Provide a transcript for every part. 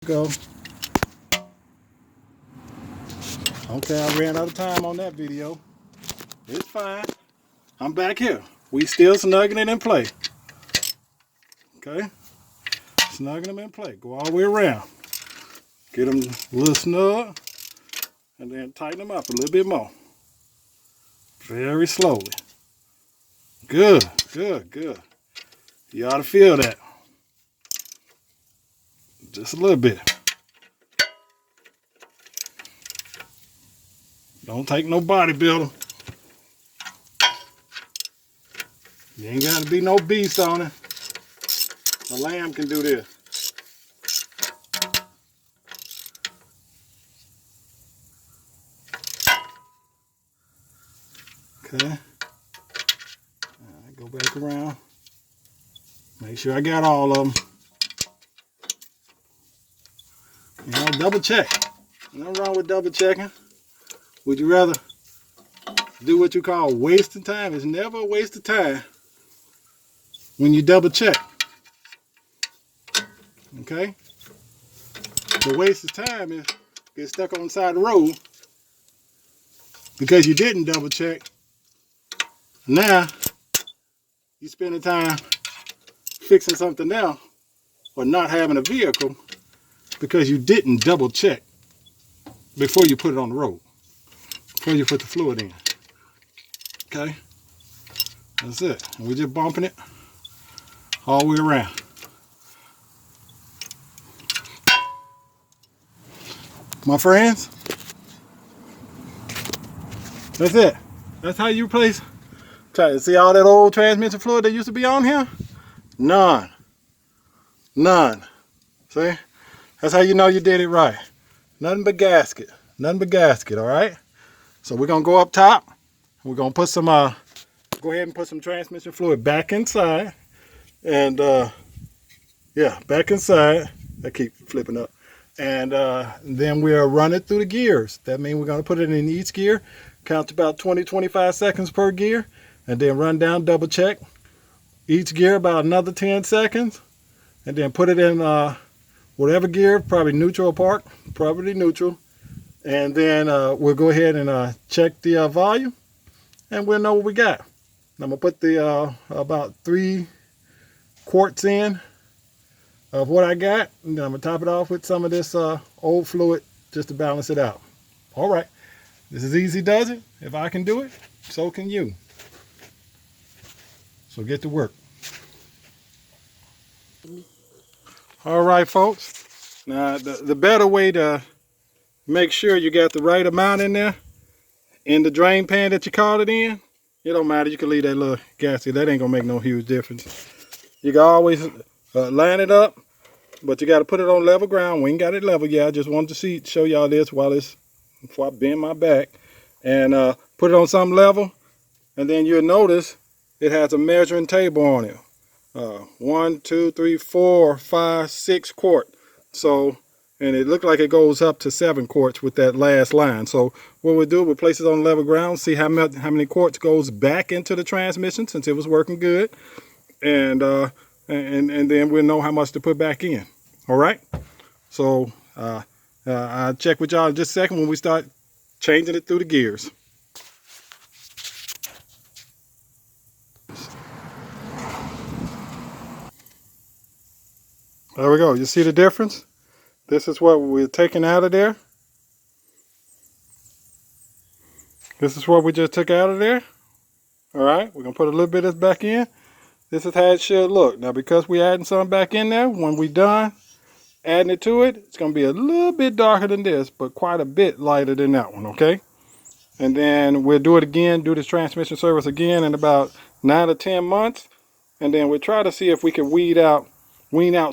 Go. Okay, I ran out of time on that video. It's fine. I'm back here. We still snugging it in place. Okay? Snugging them in place. Go all the way around. Get them a little snug. And then tighten them up a little bit more. Very slowly. Good, good, good. You ought to feel that. Just a little bit. Don't take no bodybuilder. You ain't got to be no beast on it. A lamb can do this. Okay. Go back around. Make sure I got all of them. You know, double check. Nothing wrong with double checking. Would you rather do what you call wasting time? It's never a waste of time when you double check. Okay? The waste of time is get stuck on the side of the road because you didn't double check. Now you spend the time fixing something else or not having a vehicle because you didn't double check before you put it on the road, before you put the fluid in. Okay? That's it. And we're just bumping it all the way around. My friends, that's it. That's how you replace. Try to see all that old transmission fluid that used to be on here? None. None. See? That's how you know you did it right. Nothing but gasket. Nothing but gasket, all right? So we're going to go up top. We're going to put some, go ahead and put some transmission fluid back inside. And, yeah, back inside. I keep flipping up. And then we'll run it through the gears. That means we're going to put it in each gear. Count to about 20-25 seconds per gear. And then run down, double check. Each gear about another 10 seconds. And then put it in whatever gear, probably neutral or park, probably neutral. And then we'll go ahead and check the volume. And we'll know what we got. I'm going to put the about 3 quarts in of what I got. And then I'm going to top it off with some of this old fluid just to balance it out. All right. This is easy does it. If I can do it, so can you. So get to work. All right, folks. Now, the better way to make sure you got the right amount in there, in the drain pan that you caught it in, it don't matter. You can leave that little gasket. That ain't going to make no huge difference. You can always line it up, but you got to put it on level ground. We ain't got it level yet. I just wanted to show y'all this before I bend my back. And put it on some level, and then you'll notice it has a measuring table on it. 1, 2, 3, 4, 5, 6 quart. So, and it looked like it goes up to 7 quarts with that last line. So what we'll do, we'll place it on level ground, see how many quarts goes back into the transmission since it was working good, and then we'll know how much to put back in. All right. So I'll check with y'all in just a second when we start changing it through the gears. There we go. You see the difference? This is what we're taking out of there. This is what we just took out of there. All right. We're going to put a little bit of this back in. This is how it should look. Now, because we're adding some back in there, when we're done adding it to it, it's going to be a little bit darker than this, but quite a bit lighter than that one, okay? And then we'll do it again, do this transmission service again in about 9 to 10 months. And then we'll try to see if we can wean out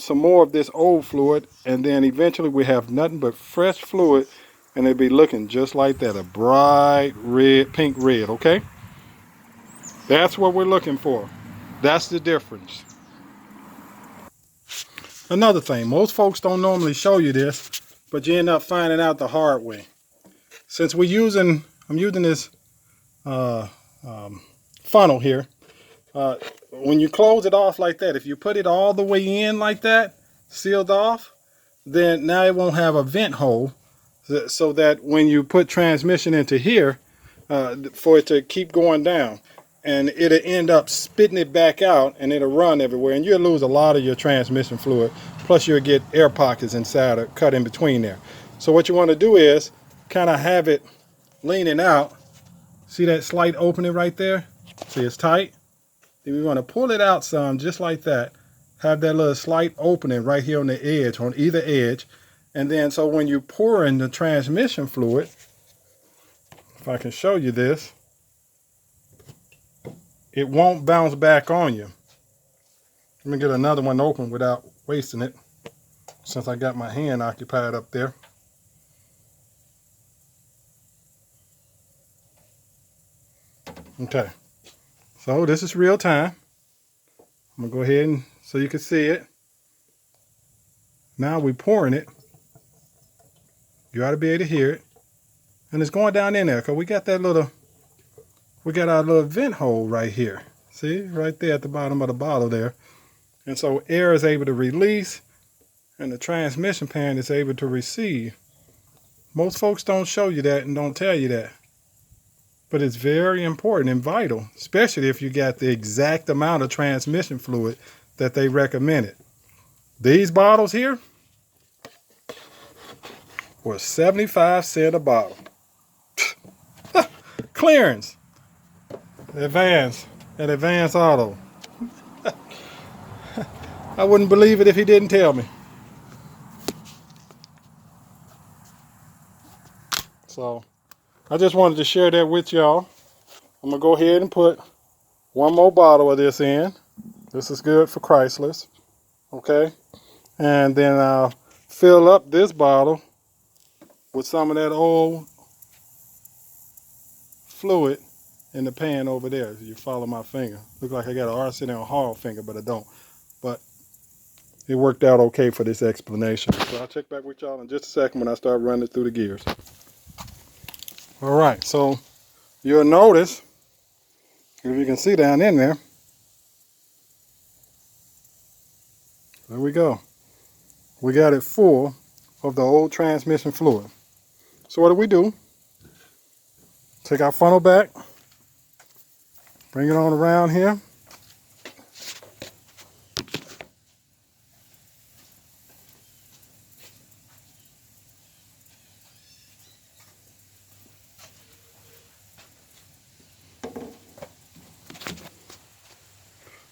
some more of this old fluid. And then eventually we have nothing but fresh fluid. And it'll be looking just like that, a bright red, pink red, okay? That's what we're looking for. That's the difference. Another thing, most folks don't normally show you this, but you end up finding out the hard way. Since I'm using this funnel here, when you close it off like that, if you put it all the way in like that, sealed off, then now it won't have a vent hole, so that when you put transmission into here, for it to keep going down, and it'll end up spitting it back out, and it'll run everywhere, and you'll lose a lot of your transmission fluid. Plus you'll get air pockets inside or cut in between there. So what you want to do is kind of have it leaning out. See that slight opening right there? See, it's tight. Then we want to pull it out some, just like that. Have that little slight opening right here on the edge, on either edge. And then so when you pour in the transmission fluid, if I can show you this, it won't bounce back on you. Let me get another one open without wasting it, since I got my hand occupied up there. Okay, so this is real time. I'm gonna go ahead and so you can see it. Now we're pouring it. You ought to be able to hear it. And it's going down in there because we got our little vent hole right here. See, right there at the bottom of the bottle there. And so air is able to release and the transmission pan is able to receive. Most folks don't show you that and don't tell you that. But it's very important and vital, especially if you got the exact amount of transmission fluid that they recommended. These bottles here were 75 cents a bottle. Clearance. Advance. At Advance Auto. I wouldn't believe it if he didn't tell me. So I just wanted to share that with y'all. I'm going to go ahead and put one more bottle of this in. This is good for Chryslers. Okay. And then I'll fill up this bottle with some of that old fluid in the pan over there. You follow my finger. Look like I got an Arsenio Hall finger, but I don't. But it worked out okay for this explanation. So I'll check back with y'all in just a second when I start running through the gears. All right, so you'll notice, if you can see down in there, there we go. We got it full of the old transmission fluid. So what do? Take our funnel back, bring it on around here.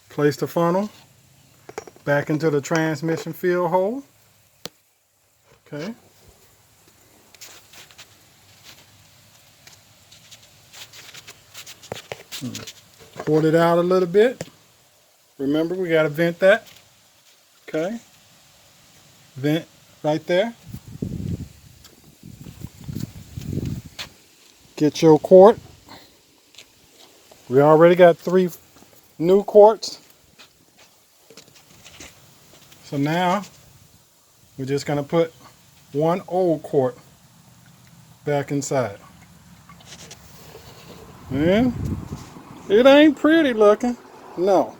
Place the funnel back into the transmission field hole. Okay. Pour it out a little bit. Remember, we got to vent that. Okay. Vent right there. Get your quart. We already got 3 new quarts. So now we're just going to put 1 old quart back inside. And it ain't pretty looking, no,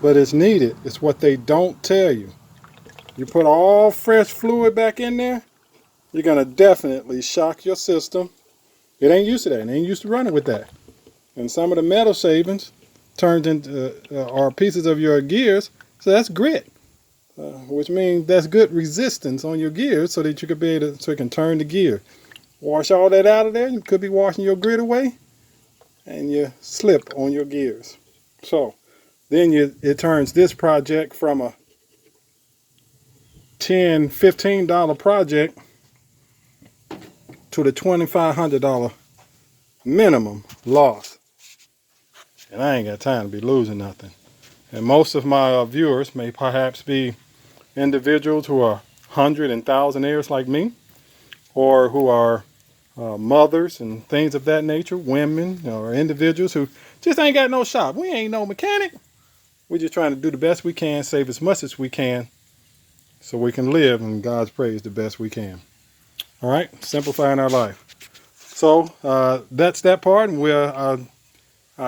but it's needed. It's what they don't tell you. You put all fresh fluid back in there, you're going to definitely shock your system. It ain't used to that. It ain't used to running with that. And some of the metal shavings turned into are pieces of your gears, so that's grit. Which means that's good resistance on your gears so that you could be able to, so it can turn the gear. Wash all that out of there. You could be washing your grit away and you slip on your gears. So then it turns this project from a $10, $15 project to the $2,500 minimum loss. And I ain't got time to be losing nothing. And most of my viewers may perhaps be individuals who are 100 and 1,000-aires like me, or who are mothers and things of that nature, women or individuals who just ain't got no shop. We ain't no mechanic. We're just trying to do the best we can, save as much as we can, so we can live in God's praise the best we can. All right, simplifying our life. So that's that part, and we'll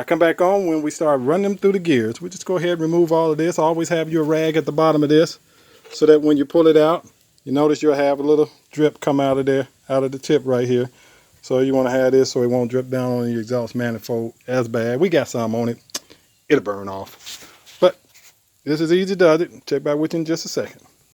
come back on when we start running them through the gears. We'll just go ahead and remove all of this. Always have your rag at the bottom of this so that when you pull it out, you notice you'll have a little drip come out of there, out of the tip right here. So you want to have this so it won't drip down on your exhaust manifold as bad. We got some on it. It'll burn off. But this is easy does it. Check back with you in just a second.